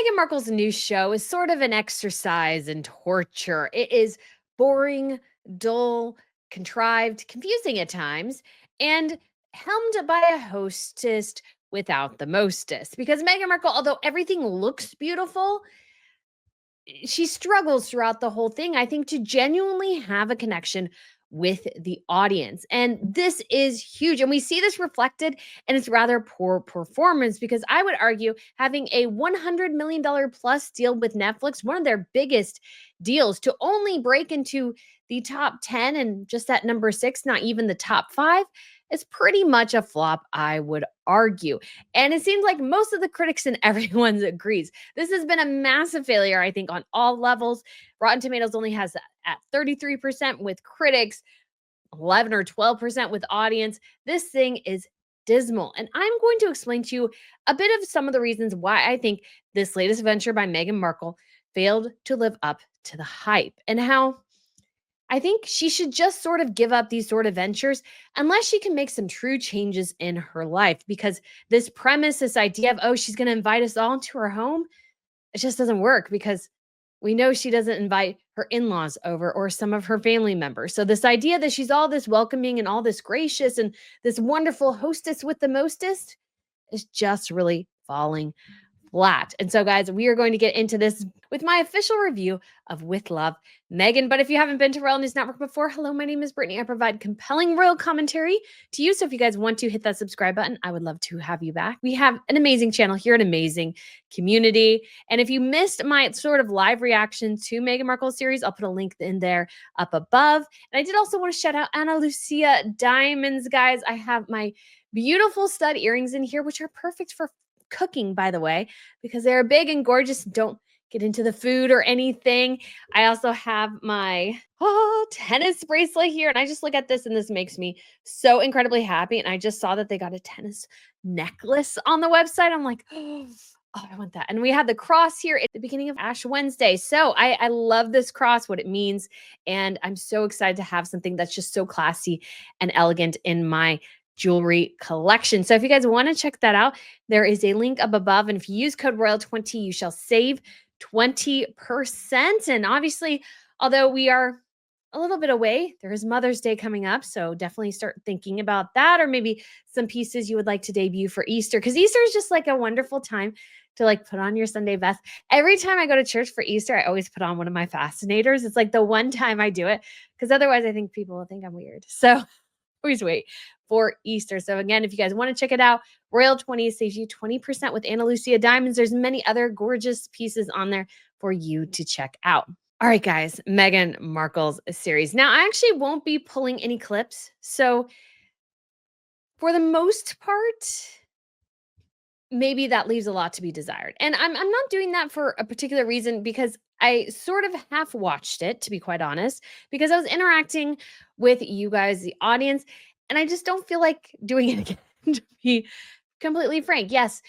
Meghan Markle's new show is sort of an exercise in torture. It is boring, dull, contrived, confusing at times, and helmed by a hostess without the mostest. Because Meghan Markle, although everything looks beautiful, she struggles throughout the whole thing, I think, to genuinely have a connection with the audience. And this is huge. And we see this reflected in its rather poor performance because I would argue having a $100 million plus deal with Netflix, one of their biggest deals, to only break into the top 10 and just at number 6, not even the top 5, is pretty much a flop, I would argue. And it seems like most of the critics and everyone agrees. This has been a massive failure, I think, on all levels. Rotten Tomatoes only has at 33% with critics, 11 or 12% with audience. This thing is dismal. And I'm going to explain to you a bit of some of the reasons why I think this latest venture by Meghan Markle failed to live up to the hype and how I think she should just sort of give up these sort of ventures unless she can make some true changes in her life. Because this premise, this idea of, oh, she's going to invite us all into her home, it just doesn't work because we know she doesn't invite her in-laws over or some of her family members. So this idea that she's all this welcoming and all this gracious and this wonderful hostess with the mostest is just really falling flat. And so, guys, we are going to get into this with my official review of With Love, Meghan. But if you haven't been to Royal News Network before, hello, my name is Brittany. I provide compelling royal commentary to you. So if you guys want to hit that subscribe button, I would love to have you back. We have an amazing channel here, an amazing community. And if you missed my sort of live reaction to Meghan Markle's series, I'll put a link in there up above. And I did also want to shout out Ana Lucia Diamonds, guys. I have my beautiful stud earrings in here, which are perfect for cooking, by the way, because they're big and gorgeous. Don't get into the food or anything. I also have my tennis bracelet here, and I just look at this and this makes me so incredibly happy. And I just saw that they got a tennis necklace on the website. I'm like, oh, I want that. And we had the cross here at the beginning of Ash Wednesday. So I love this cross, what it means. And I'm so excited to have something that's just so classy and elegant in my jewelry collection. So if you guys want to check that out, there is a link up above. And if you use code ROYAL20, you shall save 20%. And obviously, although we are a little bit away, there is Mother's Day coming up. So definitely start thinking about that, or maybe some pieces you would like to debut for Easter, because Easter is just like a wonderful time to like put on your Sunday best. Every time I go to church for Easter, I always put on one of my fascinators. It's like the one time I do it, because otherwise I think people will think I'm weird. So always wait for Easter. So again, if you guys want to check it out, Royal20 saves you 20% with Ana Lucia Diamonds. There's many other gorgeous pieces on there for you to check out. All right, guys, Meghan Markle's series. Now, I actually won't be pulling any clips. So for the most part, maybe that leaves a lot to be desired. And I'm not doing that for a particular reason, because I sort of half watched it, to be quite honest, because I was interacting with you guys, the audience, and I just don't feel like doing it again, to be completely frank. Yes,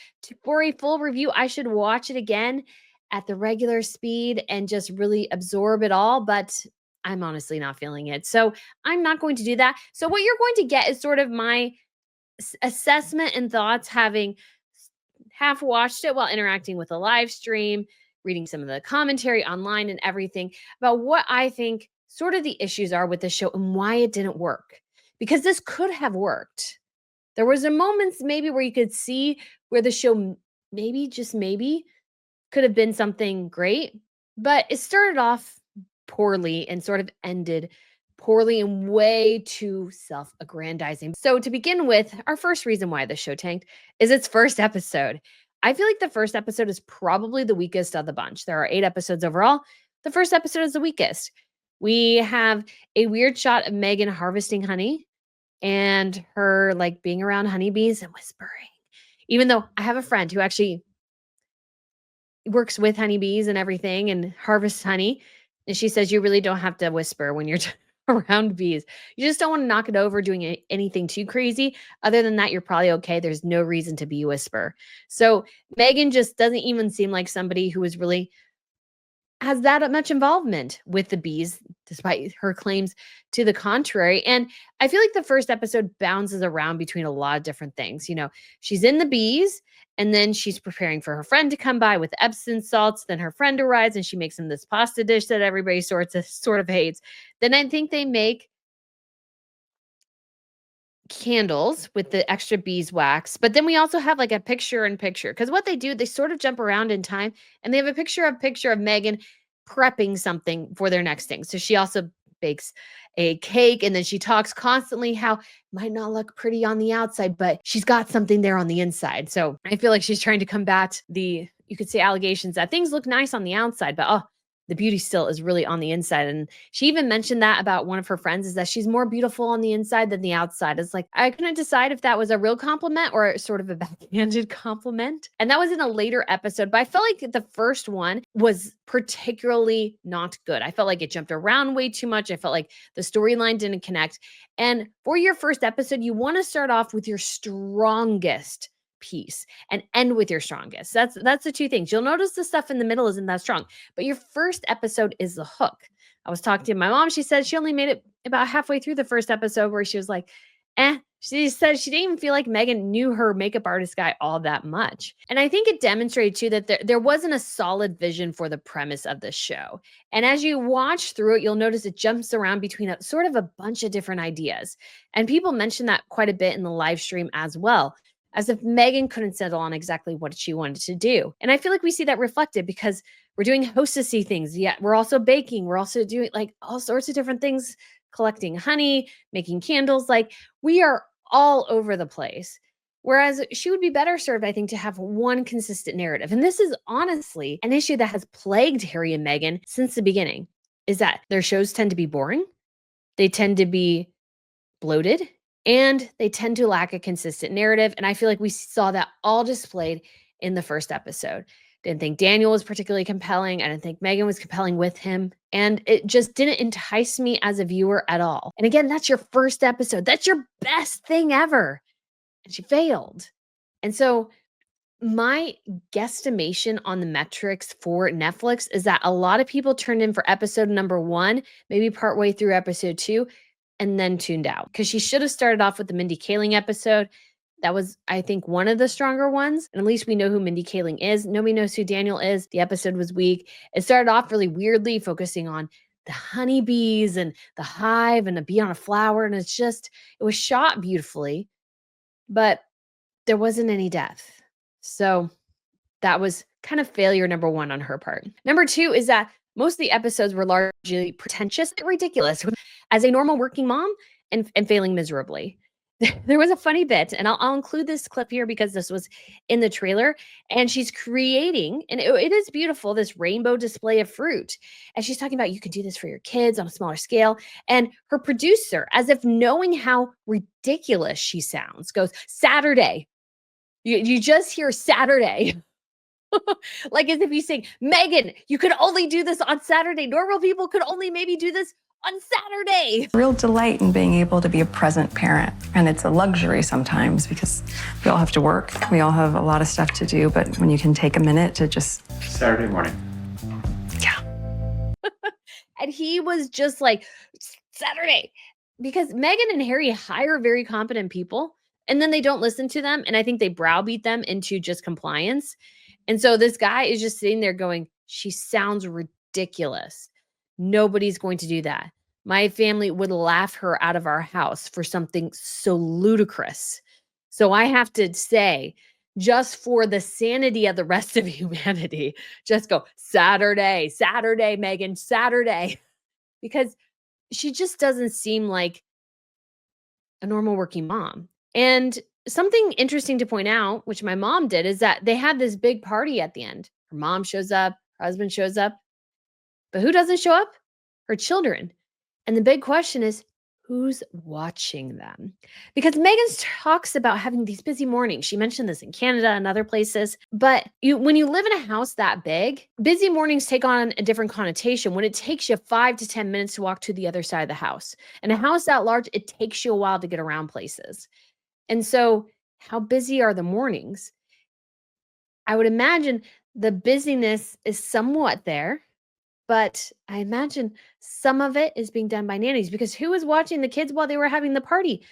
for a full review, I should watch it again at the regular speed and just really absorb it all, but I'm honestly not feeling it. So I'm not going to do that. So what you're going to get is sort of my assessment and thoughts, having half watched it while interacting with a live stream, reading some of the commentary online and everything, about what I think sort of the issues are with the show and why it didn't work. Because this could have worked. There was a moments maybe where you could see where the show maybe, just maybe, could have been something great, but it started off poorly and sort of ended poorly and way too self-aggrandizing. So to begin with, our first reason why the show tanked is its first episode. I feel like the first episode is probably the weakest of the bunch. There are 8 episodes overall. The first episode is the weakest. We have a weird shot of Meghan harvesting honey and her like being around honeybees and whispering. Even though I have a friend who actually works with honeybees and everything and harvests honey, and she says you really don't have to whisper when you're around bees. You just don't want to knock it over doing anything too crazy. Other than that, you're probably okay. There's no reason to be whisper. So Meghan just doesn't even seem like somebody who is really has that much involvement with the bees, despite her claims to the contrary. And I feel like the first episode bounces around between a lot of different things. You know, she's in the bees And then she's preparing for her friend to come by with Epsom salts. Then her friend arrives and she makes him this pasta dish that everybody sort of hates. Then I think they make candles with the extra beeswax. But then we also have like a picture in picture because what they do, they sort of jump around in time and they have a picture of Megan prepping something for their next thing. So she also bakes a cake and then she talks constantly how it might not look pretty on the outside, but she's got something there on the inside. So I feel like she's trying to combat you could say allegations that things look nice on the outside, but the beauty still is really on the inside. And she even mentioned that about one of her friends is that she's more beautiful on the inside than the outside. It's like, I couldn't decide if that was a real compliment or sort of a backhanded compliment. And that was in a later episode, but I felt like the first one was particularly not good. I felt like it jumped around way too much. I felt like the storyline didn't connect. And for your first episode, you want to start off with your strongest piece and end with your strongest. That's the two things. You'll notice the stuff in the middle isn't that strong, but your first episode is the hook. I was talking to my mom. She said she only made it about halfway through the first episode where she was like, She said she didn't even feel like Meghan knew her makeup artist guy all that much. And I think it demonstrated too that there wasn't a solid vision for the premise of the show. And as you watch through it, you'll notice it jumps around between a sort of a bunch of different ideas. And people mention that quite a bit in the live stream as well, as if Meghan couldn't settle on exactly what she wanted to do. And I feel like we see that reflected because we're doing hostessy things. Yeah, we're also baking. We're also doing like all sorts of different things, collecting honey, making candles. Like we are all over the place. Whereas she would be better served, I think, to have one consistent narrative. And this is honestly an issue that has plagued Harry and Meghan since the beginning, is that their shows tend to be boring. They tend to be bloated and they tend to lack a consistent narrative. And I feel like we saw that all displayed in the first episode. Didn't think Daniel was particularly compelling. I didn't think Meghan was compelling with him. And it just didn't entice me as a viewer at all. And again, that's your first episode. That's your best thing ever. And she failed. And so my guesstimation on the metrics for Netflix is that a lot of people turned in for episode number 1, maybe partway through episode 2, and then tuned out because she should have started off with the Mindy Kaling episode. That was, I think, one of the stronger ones. And at least we know who Mindy Kaling is. Nobody knows who Daniel is. The episode was weak. It started off really weirdly, focusing on the honeybees and the hive and a bee on a flower. And it was shot beautifully, but there wasn't any depth. So that was kind of failure number 1 on her part. Number 2 is that most of the episodes were largely pretentious and ridiculous as a normal working mom and failing miserably. There was a funny bit, and I'll include this clip here because this was in the trailer, and she's creating, and it is beautiful, this rainbow display of fruit. And she's talking about you can do this for your kids on a smaller scale. And her producer, as if knowing how ridiculous she sounds, goes, Saturday. You just hear Saturday. Like as if you saying, Meghan, you could only do this on Saturday. Normal people could only maybe do this on Saturday. Real delight in being able to be a present parent. And it's a luxury sometimes because we all have to work. We all have a lot of stuff to do. But when you can take a minute to just... Saturday morning. Yeah. And he was just like, Saturday. Because Meghan and Harry hire very competent people and then they don't listen to them. And I think they browbeat them into just compliance. And so this guy is just sitting there going, she sounds ridiculous. Nobody's going to do that. My family would laugh her out of our house for something so ludicrous. So I have to say, just for the sanity of the rest of humanity, just go, Saturday, Saturday, Meghan, Saturday. Because she just doesn't seem like a normal working mom. And something interesting to point out, which my mom did, is that they had this big party at the end. Her mom shows up, her husband shows up, but who doesn't show up? Her children. And the big question is, who's watching them? Because Meghan talks about having these busy mornings. She mentioned this in Canada and other places. But when you live in a house that big, busy mornings take on a different connotation when it takes you 5 to 10 minutes to walk to the other side of the house. And a house that large, it takes you a while to get around places. And so how busy are the mornings? I would imagine the busyness is somewhat there, but I imagine some of it is being done by nannies because who was watching the kids while they were having the party?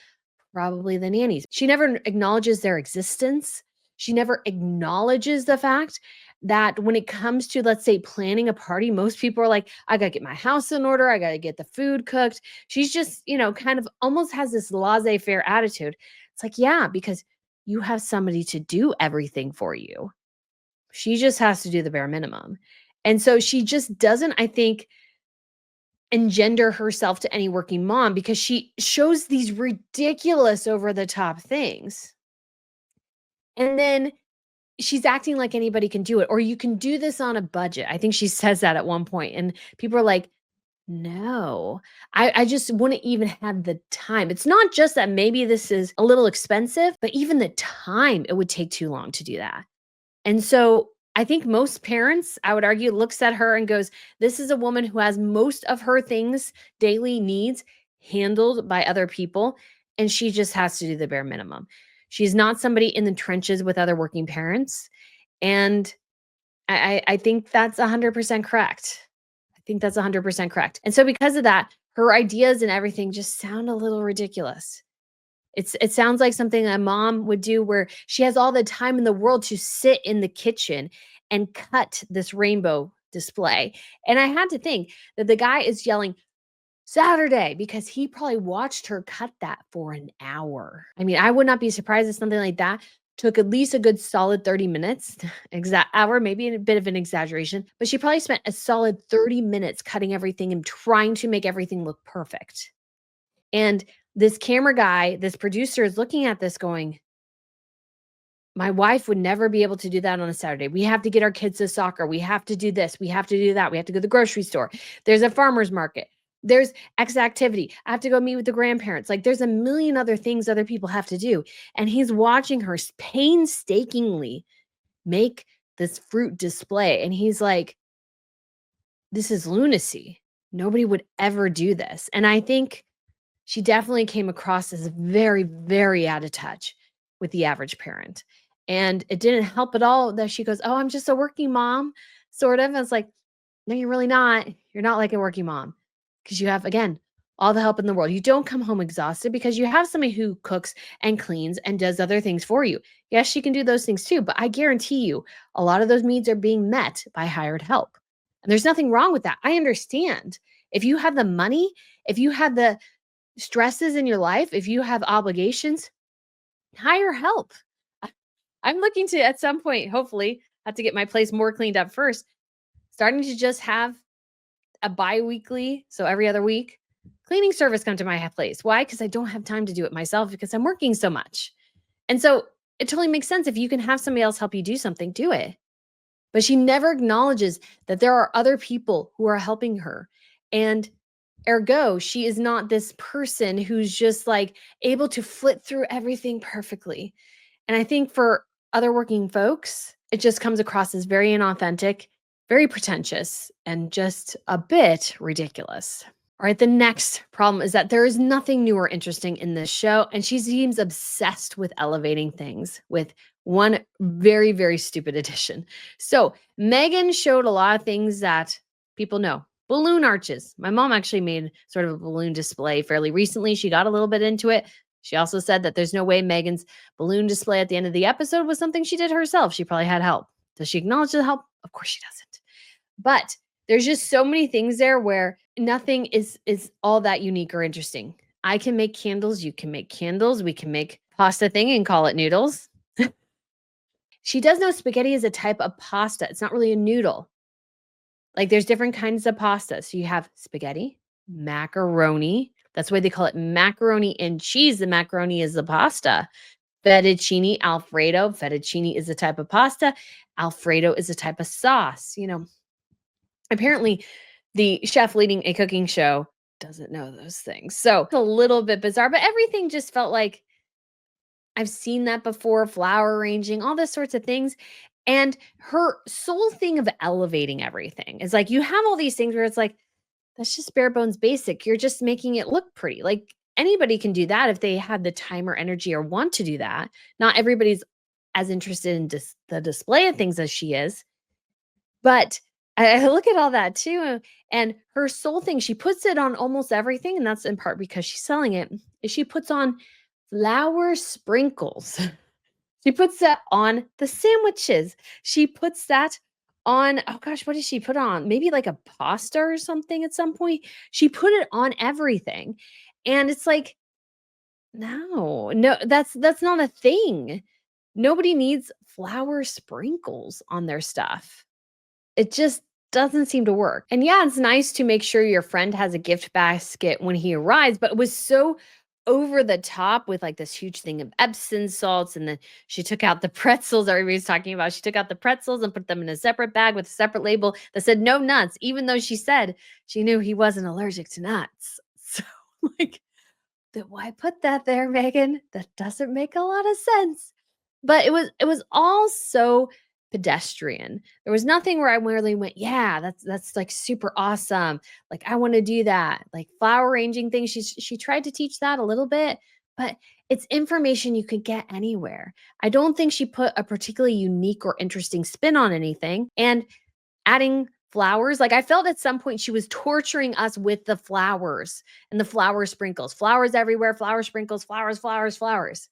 Probably the nannies. She never acknowledges their existence. She never acknowledges the fact that when it comes to, let's say, planning a party, most people are like, I got to get my house in order. I got to get the food cooked. She's just, kind of almost has this laissez faire attitude. It's like, yeah, because you have somebody to do everything for you. She just has to do the bare minimum. And so she just doesn't, I think, engender herself to any working mom because she shows these ridiculous over the top things. And then she's acting like anybody can do it, or you can do this on a budget. I think she says that at one point, and people are like, no, I just wouldn't even have the time. It's not just that maybe this is a little expensive, but even the time it would take too long to do that. And so I think most parents, I would argue, looks at her and goes, this is a woman who has most of her things, daily needs handled by other people, and she just has to do the bare minimum. She's not somebody in the trenches with other working parents. And I think that's 100% correct. I think that's 100% correct. And so because of that, her ideas and everything just sound a little ridiculous. It sounds like something a mom would do where she has all the time in the world to sit in the kitchen and cut this rainbow display. And I had to think that the guy is yelling Saturday because he probably watched her cut that for an hour. I mean, I would not be surprised if something like that took at least a good solid 30 minutes, exact hour, maybe a bit of an exaggeration, but she probably spent a solid 30 minutes cutting everything and trying to make everything look perfect. And this camera guy, this producer is looking at this going, my wife would never be able to do that on a Saturday. We have to get our kids to soccer. We have to do this. We have to do that. We have to go to the grocery store. There's a farmer's market. There's X activity. I have to go meet with the grandparents. Like there's a million other things other people have to do. And he's watching her painstakingly make this fruit display. And he's like, this is lunacy. Nobody would ever do this. And I think she definitely came across as very, very out of touch with the average parent. And it didn't help at all that she goes, oh, I'm just a working mom, sort of. And it's like, no, you're really not. You're not like a working mom because you have, again, all the help in the world. You don't come home exhausted because you have somebody who cooks and cleans and does other things for you. Yes, she can do those things too, but I guarantee you a lot of those needs are being met by hired help. And there's nothing wrong with that. I understand. If you have the money, if you have the stresses in your life, if you have obligations, hire help. I'm looking to, at some point, hopefully, have to get my place more cleaned up first, starting to just have a bi-weekly, so every other week, cleaning service come to my place. Why? Because I don't have time to do it myself because I'm working so much. And so it totally makes sense. If you can have somebody else help you do something, do it. But she never acknowledges that there are other people who are helping her. And ergo, she is not this person who's just like able to flit through everything perfectly. And I think for other working folks, it just comes across as very inauthentic, very pretentious, and just a bit ridiculous. All right, the next problem is that there is nothing new or interesting in this show, and she seems obsessed with elevating things with one very, very stupid addition. So, Meghan showed a lot of things that people know. Balloon arches. My mom actually made sort of a balloon display fairly recently. She got a little bit into it. She also said that there's no way Meghan's balloon display at the end of the episode was something she did herself. She probably had help. Does she acknowledge the help? Of course she doesn't. But there's just so many things there where nothing is all that unique or interesting. I can make candles, you can make candles, we can make pasta thing and call it noodles. She does know spaghetti is a type of pasta. It's not really a noodle. Like there's different kinds of pasta. So you have spaghetti, macaroni. That's why they call it macaroni and cheese. The macaroni is the pasta. Fettuccine Alfredo. Fettuccine is a type of pasta. Alfredo is a type of sauce. Apparently the chef leading a cooking show doesn't know those things. So it's a little bit bizarre, but everything just felt like I've seen that before, flower arranging, all those sorts of things. And her sole thing of elevating everything is like you have all these things where it's like, that's just bare bones basic. You're just making it look pretty. Like anybody can do that if they had the time or energy or want to do that. Not everybody's as interested in the display of things as she is. But I look at all that too, and her sole thing, she puts it on almost everything, and that's in part because she's selling it, is she puts on flower sprinkles. She puts that on the sandwiches. She puts that on, oh gosh, what did she put on? Maybe like a pasta or something at some point. She put it on everything. And it's like, no, that's not a thing. Nobody needs flour sprinkles on their stuff. It just doesn't seem to work. And yeah, it's nice to make sure your friend has a gift basket when he arrives, but it was so over the top with like this huge thing of Epsom salts. And then she took out the pretzels everybody's talking about. She took out the pretzels and put them in a separate bag with a separate label that said no nuts, even though she said she knew he wasn't allergic to nuts. So, like, then why put that there, Megan? That doesn't make a lot of sense. But it was all so pedestrian. There was nothing where I really went, "Yeah, that's like super awesome. Like I want to do that." Like flower arranging things. She tried to teach that a little bit, but it's information you could get anywhere. I don't think she put a particularly unique or interesting spin on anything. And adding flowers, like, I felt at some point she was torturing us with the flowers and the flower sprinkles. Flowers everywhere, flower sprinkles, flowers, flowers, flowers.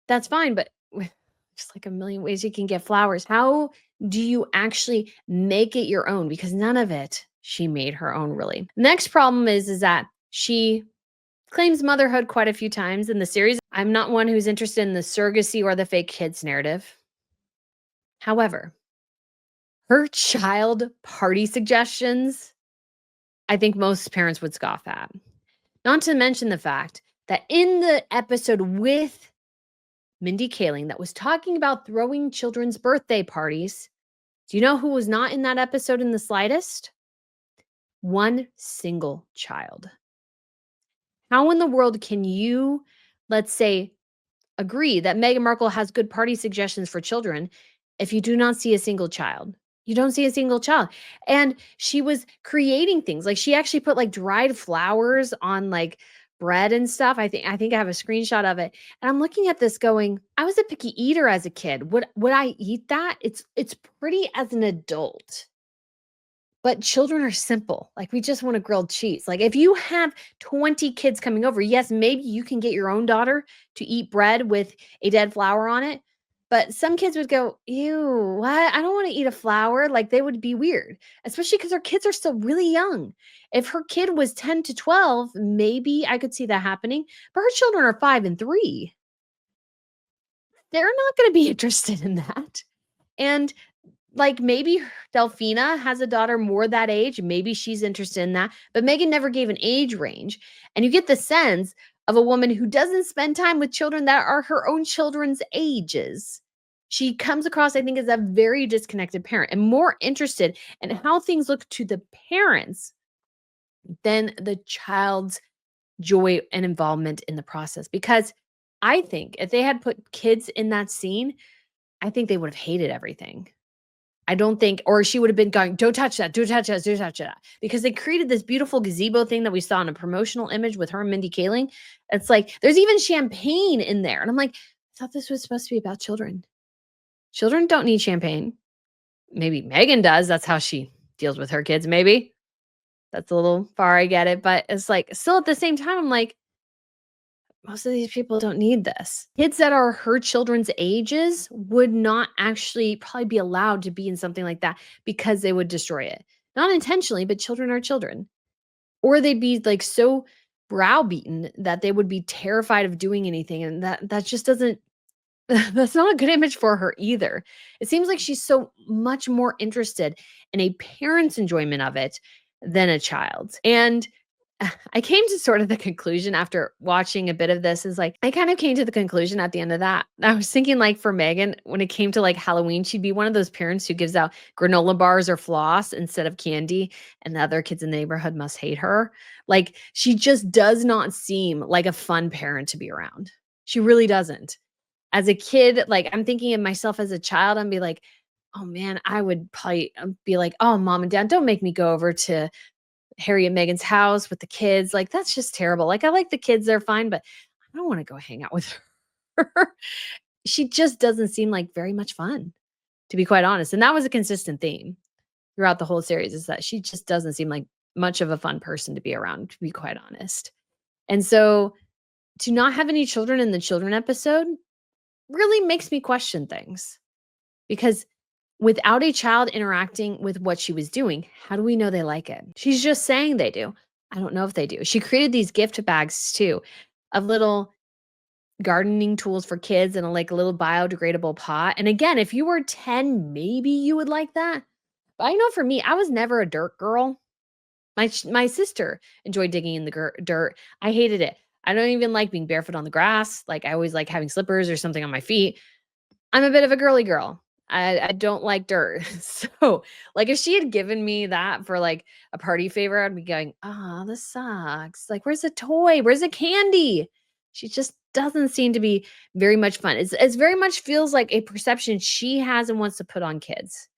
That's fine, but with just like a million ways you can get flowers. How do you actually make it your own? Because none of it she made her own, really. Next problem is that she claims motherhood quite a few times in the series. I'm not one who's interested in the surrogacy or the fake kids narrative. However, her child party suggestions, I think most parents would scoff at. Not to mention the fact that in the episode with Mindy Kaling that was talking about throwing children's birthday parties, do you know who was not in that episode in the slightest? One single child. How in the world can you, let's say, agree that Meghan Markle has good party suggestions for children if you do not see a single child? You don't see a single child. And she was creating things. Like she actually put like dried flowers on like bread and stuff. I think I have a screenshot of it. And I'm looking at this going, I was a picky eater as a kid. Would I eat that? It's pretty as an adult. But children are simple. Like, we just want a grilled cheese. Like, if you have 20 kids coming over, yes, maybe you can get your own daughter to eat bread with a dead flower on it. But some kids would go, ew, what? I don't want to eat a flower. Like, they would be weird, especially because our kids are still really young. If her kid was 10 to 12, maybe I could see that happening. But her children are 5 and 3. They're not going to be interested in that. And like, maybe Delphina has a daughter more that age, maybe she's interested in that, but Megan never gave an age range, and you get the sense of a woman who doesn't spend time with children that are her own children's ages. She comes across, I think, as a very disconnected parent and more interested in how things look to the parents than the child's joy and involvement in the process, because I think if they had put kids in that scene, I think they would have hated everything. I don't think, or she would have been going, "Don't touch that, don't touch that, don't touch that." Because they created this beautiful gazebo thing that we saw in a promotional image with her and Mindy Kaling. It's like, there's even champagne in there. And I'm like, I thought this was supposed to be about children. Children don't need champagne. Maybe Megan does. That's how she deals with her kids, maybe. That's a little far, I get it. But it's like, still at the same time, I'm like, most of these people don't need this. Kids that are her children's ages would not actually probably be allowed to be in something like that because they would destroy it. Not intentionally, but children are children. Or they'd be like so browbeaten that they would be terrified of doing anything. And that just doesn't that's not a good image for her either. It seems like she's so much more interested in a parent's enjoyment of it than a child's. And I came to sort of the conclusion after watching a bit of this is like, I kind of came to the conclusion at the end of that. I was thinking like for Megan, when it came to like Halloween, she'd be one of those parents who gives out granola bars or floss instead of candy, and the other kids in the neighborhood must hate her. Like she just does not seem like a fun parent to be around. She really doesn't. As a kid, like I'm thinking of myself as a child and be like, oh man, I would probably be like, oh, mom and dad, don't make me go over to Harry and Meghan's house with the kids. Like, that's just terrible. Like, I like the kids, they're fine, but I don't want to go hang out with her. She just doesn't seem like very much fun, to be quite honest. And that was a consistent theme throughout the whole series is that she just doesn't seem like much of a fun person to be around, to be quite honest. And so to not have any children in the children episode, really makes me question things because without a child interacting with what she was doing, how do we know they like it? She's just saying they do. I don't know if they do. She created these gift bags too of little gardening tools for kids and like a little biodegradable pot. And again, if you were 10, maybe you would like that. But I know for me, I was never a dirt girl. My sister enjoyed digging in the dirt. I hated it. I don't even like being barefoot on the grass. Like I always like having slippers or something on my feet. I'm a bit of a girly girl. I don't like dirt. So, like, if she had given me that for, like, a party favor, I'd be going, "Oh, this sucks. Like, where's the toy? Where's the candy?" She just doesn't seem to be very much fun. It's very much feels like a perception she has and wants to put on kids.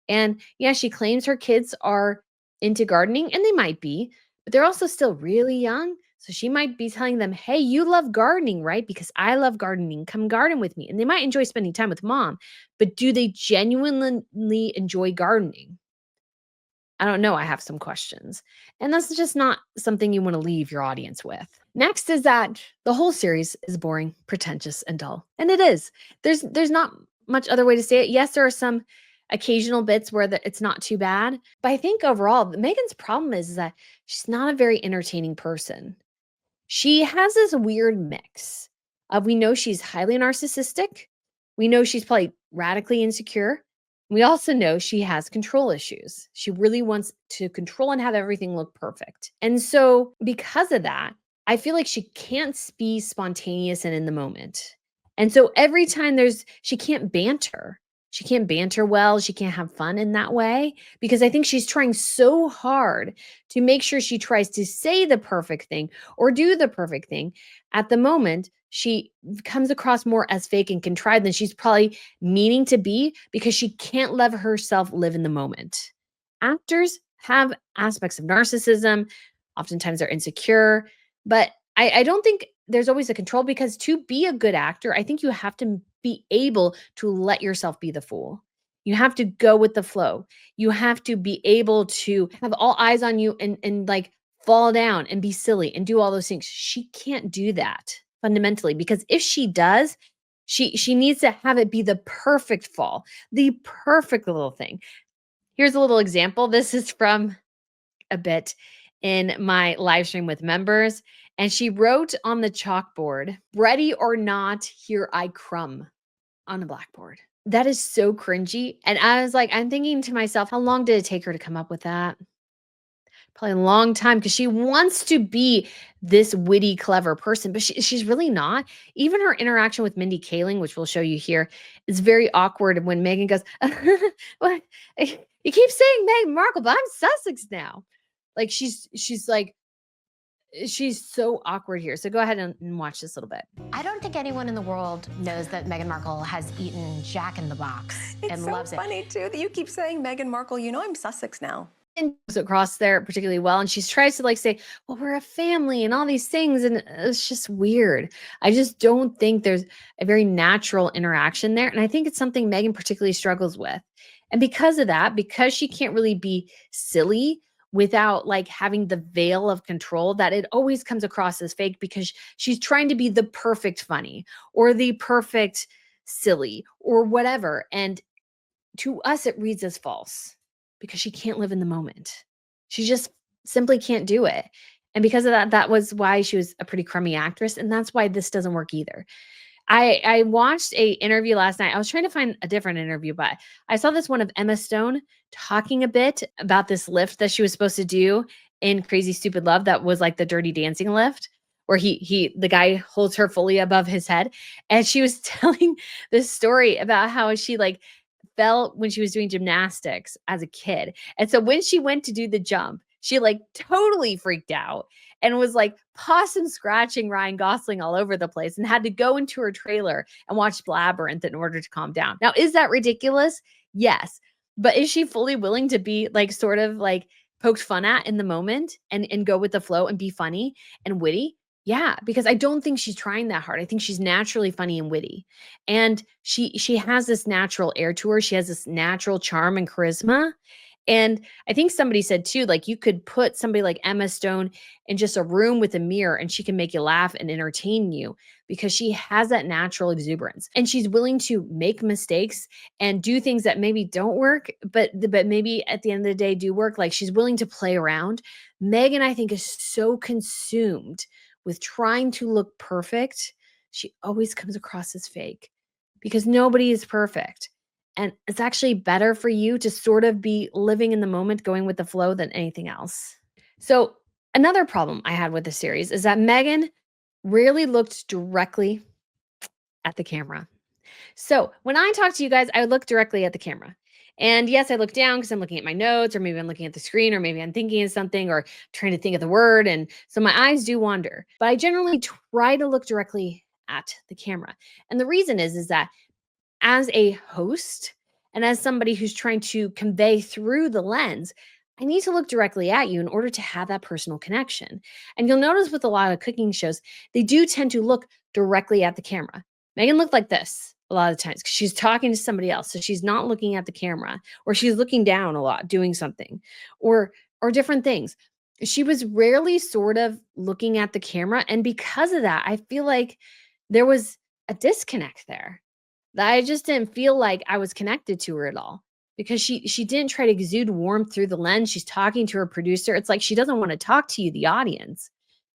And yeah, she claims her kids are into gardening, and they might be, but they're also still really young. So she might be telling them, hey, you love gardening, right? Because I love gardening. Come garden with me. And they might enjoy spending time with mom, but do they genuinely enjoy gardening? I don't know. I have some questions. And that's just not something you want to leave your audience with. Next is that the whole series is boring, pretentious, and dull. And it is. There's not much other way to say it. Yes, there are some occasional bits where it's not too bad, but I think overall, Megan's problem is that she's not a very entertaining person. She has this weird mix of we know she's highly narcissistic. We know she's probably radically insecure. We also know she has control issues. She really wants to control and have everything look perfect. And so, because of that, I feel like she can't be spontaneous and in the moment. And so, every time she can't banter. She can't banter well. She can't have fun in that way because I think she's trying so hard to make sure she tries to say the perfect thing or do the perfect thing. At the moment, she comes across more as fake and contrived than she's probably meaning to be because she can't let herself live in the moment. Actors have aspects of narcissism. Oftentimes they're insecure, but I don't think there's always a control because to be a good actor, I think you have to be able to let yourself be the fool. You have to go with the flow. You have to be able to have all eyes on you and like fall down and be silly and do all those things. She can't do that fundamentally because if she does, she needs to have it be the perfect fall, the perfect little thing. Here's a little example. This is from a bit in my live stream with members. And she wrote on the chalkboard, ready or not, here I crumb on the blackboard. That is so cringy. And I was like, I'm thinking to myself, how long did it take her to come up with that? Probably a long time because she wants to be this witty, clever person, but she's really not. Even her interaction with Mindy Kaling, which we'll show you here, is very awkward when Meghan goes, what? You keep saying Meghan Markle, but I'm Sussex now. Like she's like, she's so awkward here. So go ahead and watch this little bit. I don't think anyone in the world knows that Meghan Markle has eaten Jack in the Box and It's so loves it. funny too that you keep saying Meghan Markle. You know I'm Sussex now. And goes across there particularly well. And she tries to like say, well, we're a family and all these things. And it's just weird. I just don't think there's a very natural interaction there. And I think it's something Meghan particularly struggles with. And because of that, because she can't really be silly without like having the veil of control, that it always comes across as fake because she's trying to be the perfect funny or the perfect silly or whatever. And to us, it reads as false because she can't live in the moment. She just simply can't do it. And because of that, that was why she was a pretty crummy actress. And that's why this doesn't work either. I watched a interview last night. I was trying to find a different interview, but I saw this one of Emma Stone talking a bit about this lift that she was supposed to do in Crazy Stupid Love that was like the Dirty Dancing lift where the guy holds her fully above his head. And she was telling this story about how she like fell when she was doing gymnastics as a kid. And so when she went to do the jump, she like totally freaked out and was like possum scratching Ryan Gosling all over the place and had to go into her trailer and watch Labyrinth in order to calm down. Now, is that ridiculous? Yes. But is she fully willing to be like sort of like poked fun at in the moment and go with the flow and be funny and witty? Yeah, because I don't think she's trying that hard. I think she's naturally funny and witty. And she has this natural air to her. She has this natural charm and charisma. And I think somebody said too, like you could put somebody like Emma Stone in just a room with a mirror and she can make you laugh and entertain you because she has that natural exuberance and she's willing to make mistakes and do things that maybe don't work, but maybe at the end of the day do work. Like she's willing to play around. Megan, I think, is so consumed with trying to look perfect. She always comes across as fake because nobody is perfect. And it's actually better for you to sort of be living in the moment, going with the flow than anything else. So, another problem I had with the series is that Megan rarely looked directly at the camera. So, when I talk to you guys, I look directly at the camera. And yes, I look down because I'm looking at my notes, or maybe I'm looking at the screen, or maybe I'm thinking of something, or trying to think of the word. And so my eyes do wander, but I generally try to look directly at the camera. And the reason is that as a host and as somebody who's trying to convey through the lens, I need to look directly at you in order to have that personal connection. And you'll notice with a lot of cooking shows, they do tend to look directly at the camera. Megan looked like this a lot of times because she's talking to somebody else. So she's not looking at the camera, or she's looking down a lot doing something, or different things. She was rarely sort of looking at the camera. And because of that, I feel like there was a disconnect there that I just didn't feel like I was connected to her at all because she didn't try to exude warmth through the lens. She's talking to her producer. It's like she doesn't want to talk to you, the audience.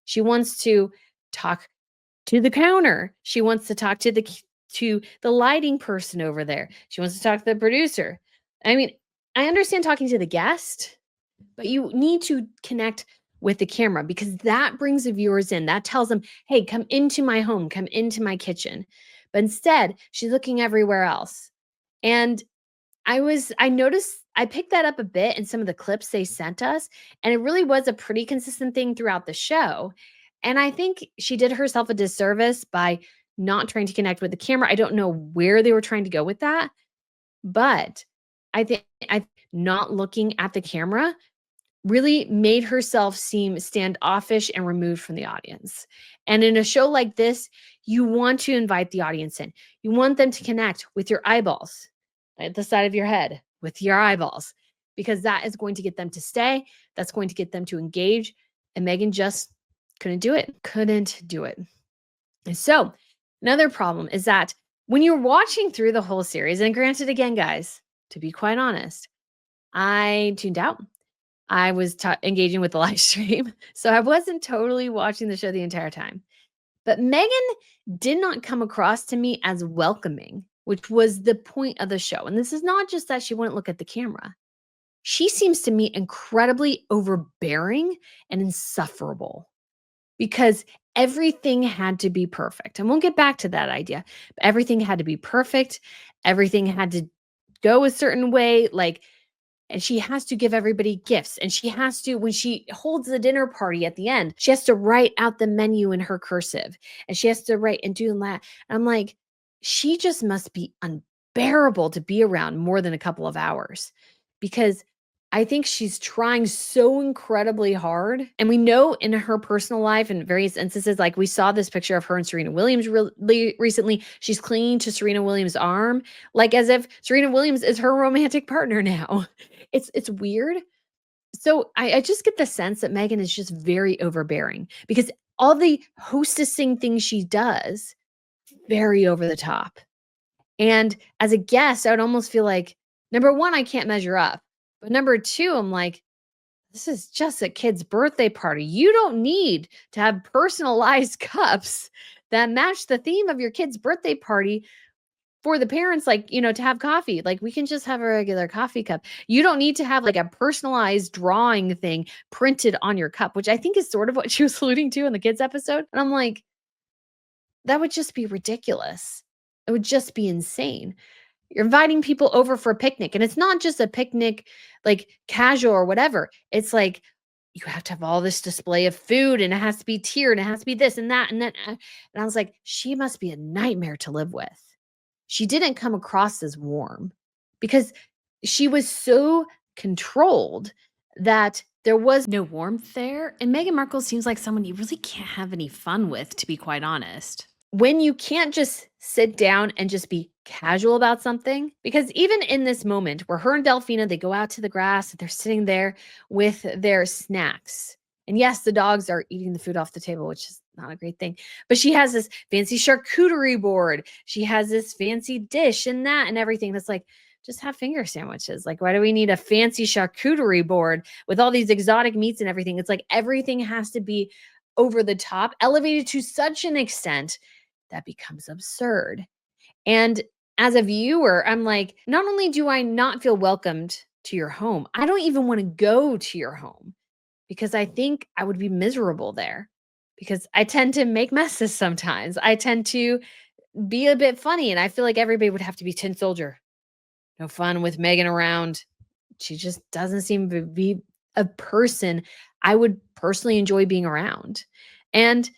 She wants to talk to the counter. She wants to talk to the lighting person over there. She wants to talk to the producer. I mean, I understand talking to the guest, but you need to connect with the camera because that brings the viewers in. That tells them, hey, come into my home, come into my kitchen. But instead, she's looking everywhere else. And I noticed I picked that up a bit in some of the clips they sent us, and it really was a pretty consistent thing throughout the show. And I think she did herself a disservice by not trying to connect with the camera. I don't know where they were trying to go with that, but I not looking at the camera really made herself seem standoffish and removed from the audience. And in a show like this, you want to invite the audience in. You want them to connect with your eyeballs at the side of your head, with your eyeballs, because that is going to get them to stay. That's going to get them to engage. And Megan just couldn't do it. Couldn't do it. And so, another problem is that when you're watching through the whole series, and granted, again, guys, to be quite honest, I tuned out. I was engaging with the live stream, so I wasn't totally watching the show the entire time. But Megan did not come across to me as welcoming, which was the point of the show. And this is not just that she wouldn't look at the camera. She seems to me incredibly overbearing and insufferable because everything had to be perfect. And we'll get back to that idea. But everything had to be perfect. Everything had to go a certain way. And she has to give everybody gifts. And she has to, when she holds the dinner party at the end, she has to write out the menu in her cursive. And she has to write and do that. And I'm like, she just must be unbearable to be around more than a couple of hours because I think she's trying so incredibly hard. And we know in her personal life in various instances, like we saw this picture of her and Serena Williams really recently. She's clinging to Serena Williams' arm, like as if Serena Williams is her romantic partner now. It's weird. So I just get the sense that Megan is just very overbearing because all the hostessing things she does, very over the top. And as a guest, I would almost feel like, number one, I can't measure up. But number two, I'm like, this is just a kid's birthday party. You don't need to have personalized cups that match the theme of your kid's birthday party for the parents, to have coffee. Like, we can just have a regular coffee cup. You don't need to have like a personalized drawing thing printed on your cup, which I think is sort of what she was alluding to in the kids episode. And I'm like, that would just be ridiculous. It would just be insane. You're inviting people over for a picnic, and it's not just a picnic like casual or whatever. It's like you have to have all this display of food, and it has to be tiered, and it has to be this and that and then. And I was like, she must be a nightmare to live with. She didn't come across as warm because she was so controlled that there was no warmth there. And Meghan Markle seems like someone you really can't have any fun with, to be quite honest. when you can't just sit down and just be casual about something, because even in this moment where her and Delphina, they go out to the grass, they're sitting there with their snacks. And yes, the dogs are eating the food off the table, which is not a great thing. But she has this fancy charcuterie board. She has this fancy dish and that and everything. That's like, just have finger sandwiches. Like, why do we need a fancy charcuterie board with all these exotic meats and everything? It's like everything has to be over the top, elevated to such an extent that becomes absurd. And as a viewer, I'm like, not only do I not feel welcomed to your home, I don't even want to go to your home because I think I would be miserable there because I tend to make messes sometimes. I tend to be a bit funny and I feel like everybody would have to be tin soldier. No fun with Megan around. She just doesn't seem to be a person I would personally enjoy being around. And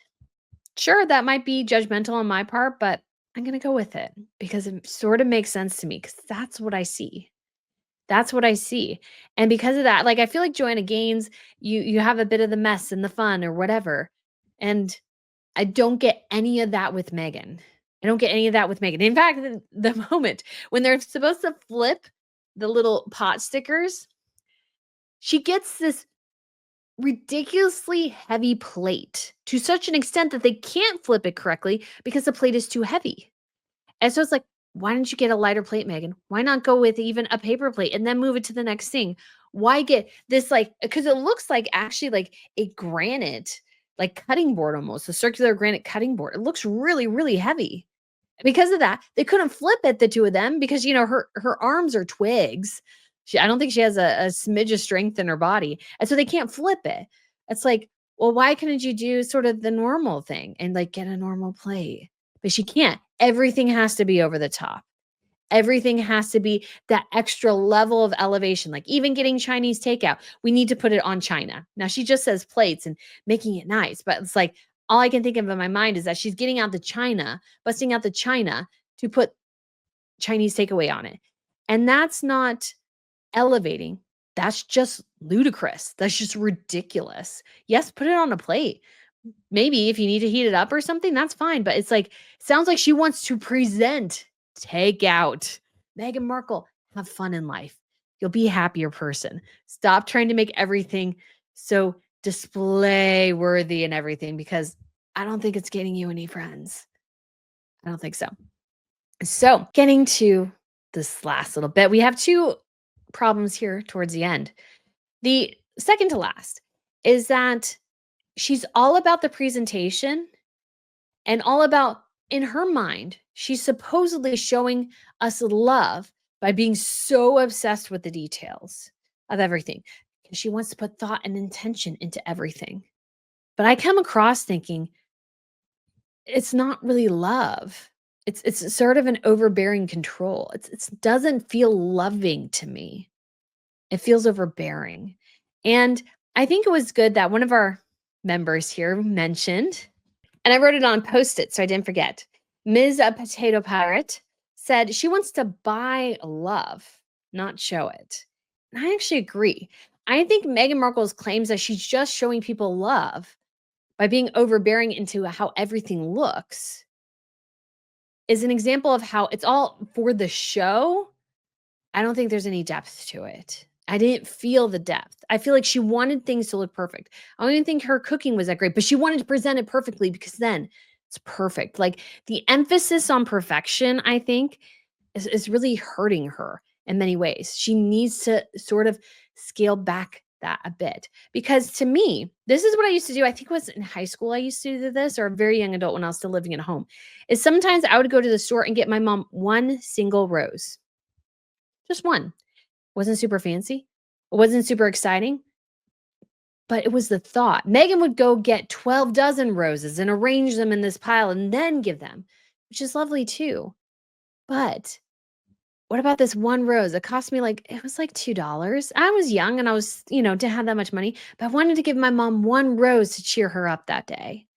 sure, that might be judgmental on my part, but I'm going to go with it because it sort of makes sense to me because that's what I see. That's what I see. And because of that, like I feel like Joanna Gaines, you have a bit of the mess and the fun or whatever. And I don't get any of that with Megan. I don't get any of that with Megan. In fact, the moment when they're supposed to flip the little pot stickers, she gets this ridiculously heavy plate to such an extent that they can't flip it correctly because the plate is too heavy. And so it's like, why didn't you get a lighter plate, Megan? Why not go with even a paper plate and then move it to the next thing? Why get this like because it looks like actually like a granite like cutting board almost, a circular granite cutting board. It looks really, really heavy. Because of that, they couldn't flip it, the 2 of them, because, her arms are twigs. I don't think she has a smidge of strength in her body, and so they can't flip it. It's like, well, why couldn't you do sort of the normal thing and, like, get a normal plate? But she can't. Everything has to be over the top. Everything has to be that extra level of elevation, like even getting Chinese takeout, we need to put it on China. Now she just says plates and making it nice, but it's like all I can think of in my mind is that she's getting out the China, busting out the China to put Chinese takeaway on it. And that's not elevating. That's just ludicrous. That's just ridiculous. Yes, put it on a plate. Maybe if you need to heat it up or something, that's fine. But it's like, sounds like she wants to present takeout. Meghan Markle, have fun in life. You'll be a happier person. Stop trying to make everything so display worthy and everything because I don't think it's getting you any friends. I don't think so. So, getting to this last little bit, we have two problems here towards the end. The second to last is that she's all about the presentation and all about, in her mind, she's supposedly showing us love by being so obsessed with the details of everything. Because she wants to put thought and intention into everything. But I come across thinking it's not really love. It's sort of an overbearing control. It doesn't feel loving to me. It feels overbearing. And I think it was good that one of our members here mentioned, and I wrote it on Post-it so I didn't forget. Ms. Potato Pirate said she wants to buy love, not show it. And I actually agree. I think Meghan Markle's claims that she's just showing people love by being overbearing into how everything looks is an example of how it's all for the show. I don't think there's any depth to it. I didn't feel the depth. I feel like she wanted things to look perfect. I don't even think her cooking was that great, but she wanted to present it perfectly because then it's perfect. Like the emphasis on perfection, I think, is really hurting her in many ways. She needs to sort of scale back that a bit because to me, this is what I used to do. I think it was in high school I used to do this or a very young adult when I was still living at home. Is sometimes I would go to the store and get my mom one single rose. Just one. Wasn't super fancy. It wasn't super exciting, but it was the thought. Megan would go get 12 dozen roses and arrange them in this pile and then give them, which is lovely too. But what about this one rose? It cost me it was like $2. I was young and I was, didn't have that much money, but I wanted to give my mom one rose to cheer her up that day.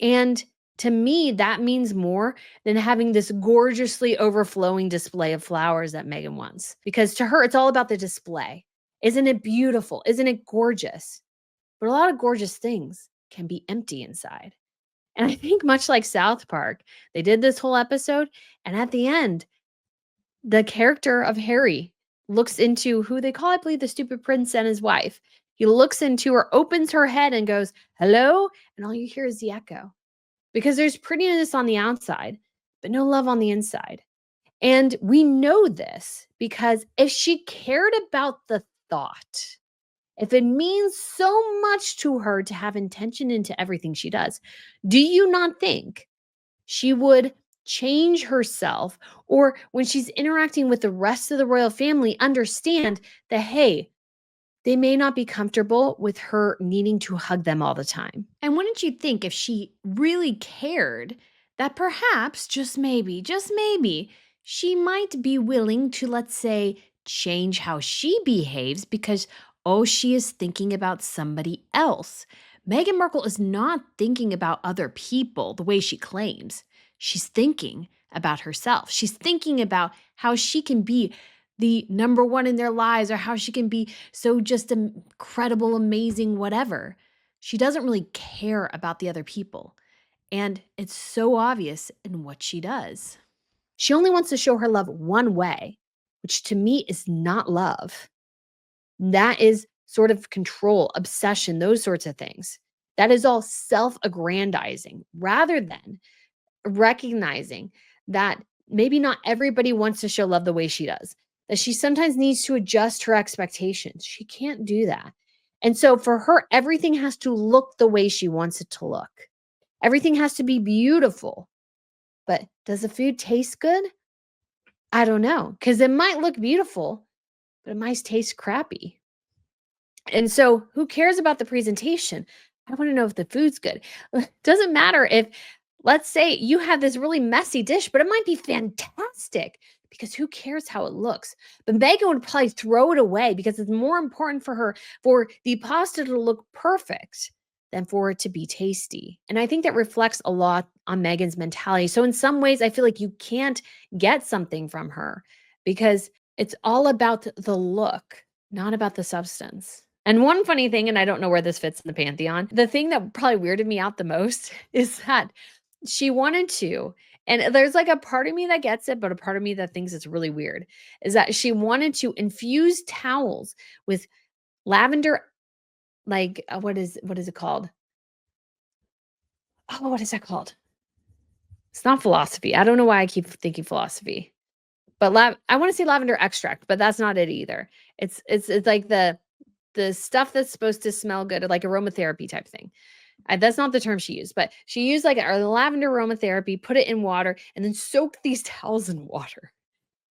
And to me, that means more than having this gorgeously overflowing display of flowers that Megan wants. Because to her, it's all about the display. Isn't it beautiful? Isn't it gorgeous? But a lot of gorgeous things can be empty inside. And I think much like South Park, they did this whole episode, and at the end, the character of Harry looks into who they call, I believe, the stupid prince and his wife. He looks into her, opens her head, and goes, "Hello?" And all you hear is the echo. Because there's prettiness on the outside, but no love on the inside. And we know this because if she cared about the thought, if it means so much to her to have intention into everything she does, do you not think she would change herself, or when she's interacting with the rest of the royal family, understand that, hey, they may not be comfortable with her needing to hug them all the time? And wouldn't you think if she really cared that perhaps, just maybe, she might be willing to, let's say, change how she behaves because, oh, she is thinking about somebody else. Meghan Markle is not thinking about other people the way she claims. She's thinking about herself. She's thinking about how she can be the number one in their lives, or how she can be so just incredible, amazing, whatever. She doesn't really care about the other people. And it's so obvious in what she does. She only wants to show her love one way, which to me is not love. That is sort of control, obsession, those sorts of things. That is all self aggrandizing rather than recognizing that maybe not everybody wants to show love the way she does, that she sometimes needs to adjust her expectations. She can't do that. And so for her, everything has to look the way she wants it to look. Everything has to be beautiful. But does the food taste good? I don't know, because it might look beautiful, but it might taste crappy. And so who cares about the presentation? I want to know if the food's good. Doesn't matter if, let's say, you have this really messy dish, but it might be fantastic, because who cares how it looks? But Megan would probably throw it away because it's more important for her for the pasta to look perfect than for it to be tasty. And I think that reflects a lot on Megan's mentality. So in some ways, I feel like you can't get something from her because it's all about the look, not about the substance. And one funny thing, and I don't know where this fits in the pantheon, the thing that probably weirded me out the most is that she wanted to, and there's like a part of me that gets it, but a part of me that thinks it's really weird, is that she wanted to infuse towels with lavender, like what is it called? Oh, what is that called? It's not philosophy. I don't know why I keep thinking philosophy. But I want to say lavender extract, but that's not it either. It's like the stuff that's supposed to smell good, like aromatherapy type thing. That's not the term she used, but she used like a lavender aromatherapy, put it in water, and then soaked these towels in water.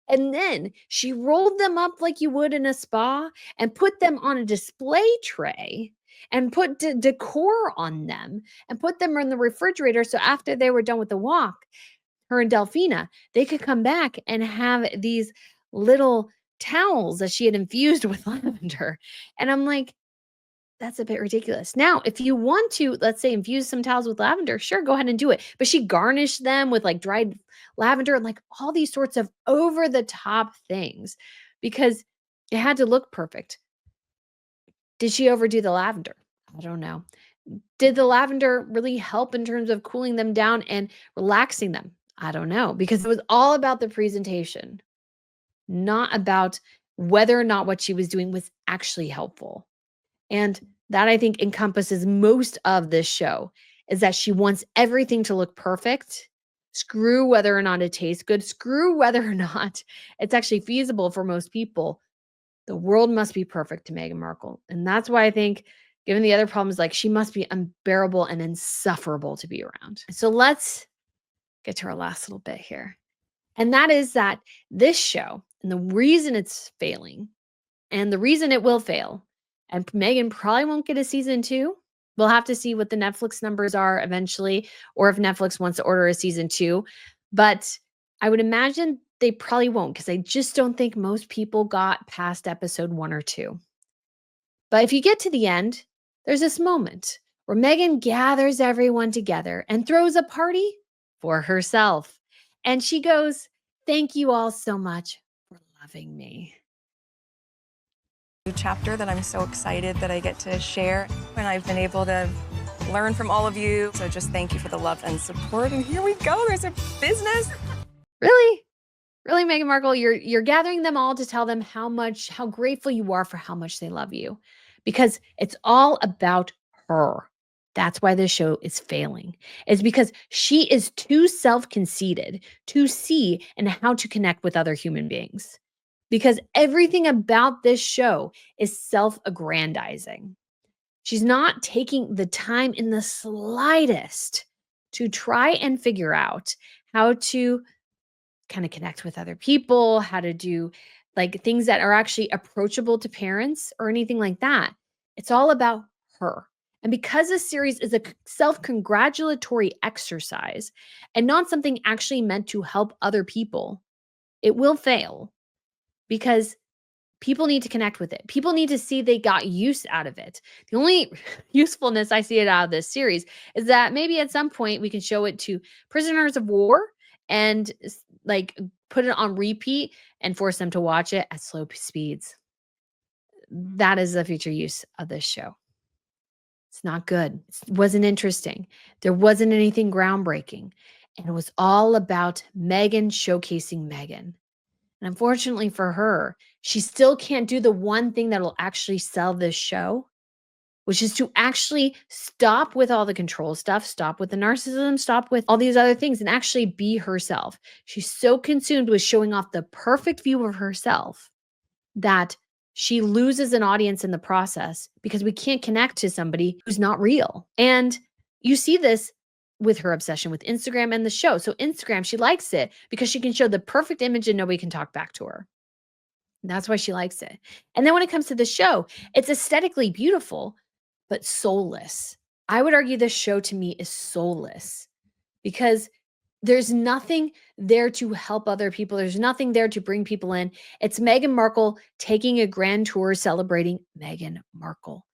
And then she rolled them up like you would in a spa and put them on a display tray and put decor on them and put them in the refrigerator. So after they were done with the walk, her and Delphina, they could come back and have these little towels that she had infused with lavender. And I'm like, that's a bit ridiculous. Now, if you want to, let's say, infuse some towels with lavender, sure, go ahead and do it. But she garnished them with like dried lavender and like all these sorts of over the top things because it had to look perfect. Did she overdo the lavender? I don't know. Did the lavender really help in terms of cooling them down and relaxing them? I don't know, because it was all about the presentation, not about whether or not what she was doing was actually helpful. And that, I think, encompasses most of this show, is that she wants everything to look perfect. Screw whether or not it tastes good. Screw whether or not it's actually feasible for most people. The world must be perfect to Meghan Markle. And that's why I think, given the other problems, like she must be unbearable and insufferable to be around. So let's get to our last little bit here. And that is that this show, and the reason it's failing, and the reason it will fail, and Meghan probably won't get a season 2. We'll have to see what the Netflix numbers are eventually, or if Netflix wants to order a season 2. But I would imagine they probably won't, because I just don't think most people got past episode 1 or 2. But if you get to the end, there's this moment where Meghan gathers everyone together and throws a party for herself. And she goes, "Thank you all so much for loving me." New chapter that I'm so excited that I get to share, and I've been able to learn from all of you. So just thank you for the love and support. And here we go. There's a business. Really? Really, Meghan Markle, you're gathering them all to tell them how grateful you are for how much they love you. Because it's all about her. That's why this show is failing. It's because she is too self-conceited to see and how to connect with other human beings. Because everything about this show is self-aggrandizing. She's not taking the time in the slightest to try and figure out how to kind of connect with other people, how to do like things that are actually approachable to parents or anything like that. It's all about her. And because this series is a self-congratulatory exercise and not something actually meant to help other people, it will fail because people need to connect with it. People need to see they got use out of it. The only usefulness I see it out of this series is that maybe at some point we can show it to prisoners of war and like put it on repeat and force them to watch it at slow speeds. That is the future use of this show. It's not good. It wasn't interesting. There wasn't anything groundbreaking. And it was all about Meghan showcasing Meghan. And unfortunately for her, she still can't do the one thing that'll actually sell this show, which is to actually stop with all the control stuff, stop with the narcissism, stop with all these other things, and actually be herself. She's so consumed with showing off the perfect view of herself that she loses an audience in the process because we can't connect to somebody who's not real. And you see this with her obsession with Instagram and the show. So Instagram, she likes it because she can show the perfect image and nobody can talk back to her. That's why she likes it. And then when it comes to the show, it's aesthetically beautiful, but soulless. I would argue this show to me is soulless because there's nothing there to help other people. There's nothing there to bring people in. It's Meghan Markle taking a grand tour celebrating Meghan Markle.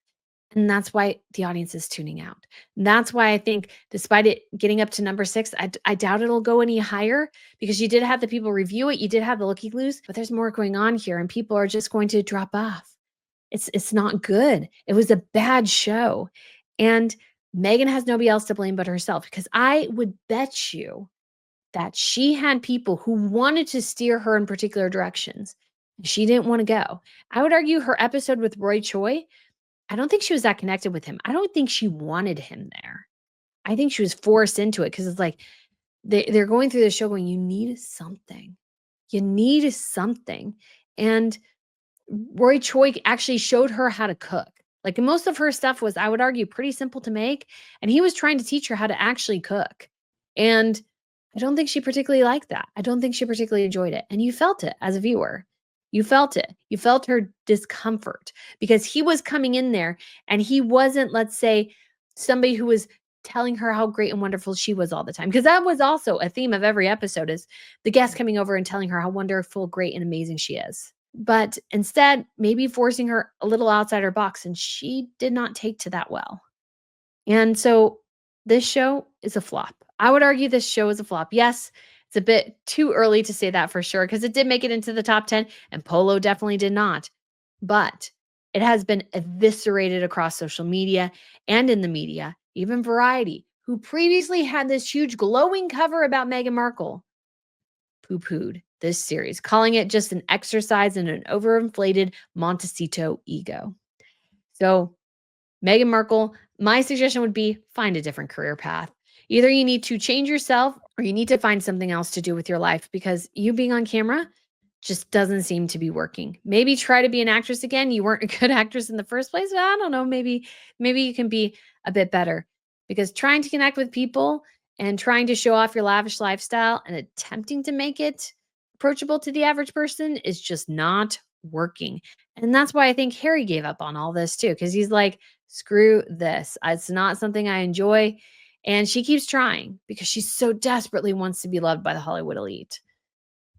And that's why the audience is tuning out. And that's why I think despite it getting up to number 6, I doubt it'll go any higher because you did have the people review it. You did have the looky-loos, but there's more going on here and people are just going to drop off. It's not good. It was a bad show. And Meghan has nobody else to blame but herself because I would bet you that she had people who wanted to steer her in particular directions. She didn't want to go. I would argue her episode with Roy Choi, I don't think she was that connected with him. I don't think she wanted him there. I think she was forced into it because it's like they're going through the show going, you need something. You need something. And Roy Choi actually showed her how to cook. Like most of her stuff was, I would argue, pretty simple to make. And he was trying to teach her how to actually cook. And I don't think she particularly liked that. I don't think she particularly enjoyed it. And you felt it as a viewer. You felt it. You felt her discomfort because he was coming in there and he wasn't, let's say, somebody who was telling her how great and wonderful she was all the time. Because that was also a theme of every episode is the guest coming over and telling her how wonderful, great, and amazing she is. But instead, maybe forcing her a little outside her box, and she did not take to that well. And so this show is a flop. I would argue this show is a flop. Yes, it's a bit too early to say that for sure because it did make it into the top 10 and Polo definitely did not. But it has been eviscerated across social media and in the media, even Variety, who previously had this huge glowing cover about Meghan Markle, poo-pooed this series, calling it just an exercise in an overinflated Montecito ego. So Meghan Markle, my suggestion would be find a different career path. Either you need to change yourself or you need to find something else to do with your life because you being on camera just doesn't seem to be working. Maybe try to be an actress again. You weren't a good actress in the first place. I don't know. Maybe you can be a bit better because trying to connect with people and trying to show off your lavish lifestyle and attempting to make it approachable to the average person is just not working. And that's why I think Harry gave up on all this too, because he's like, screw this. It's not something I enjoy. And she keeps trying because she so desperately wants to be loved by the Hollywood elite.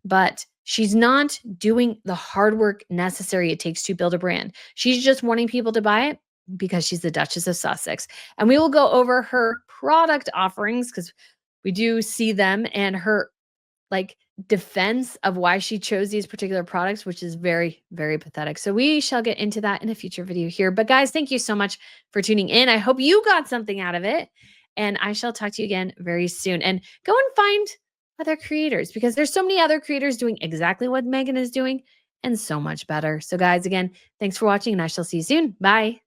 But she's not doing the hard work necessary it takes to build a brand. She's just wanting people to buy it because she's the Duchess of Sussex. And we will go over her product offerings because we do see them and her like defense of why she chose these particular products, which is very, very pathetic. So we shall get into that in a future video here. But guys, thank you so much for tuning in. I hope you got something out of it. And I shall talk to you again very soon. And go and find other creators, because there's so many other creators doing exactly what Meghan is doing and so much better. So guys, again, thanks for watching, and I shall see you soon. Bye.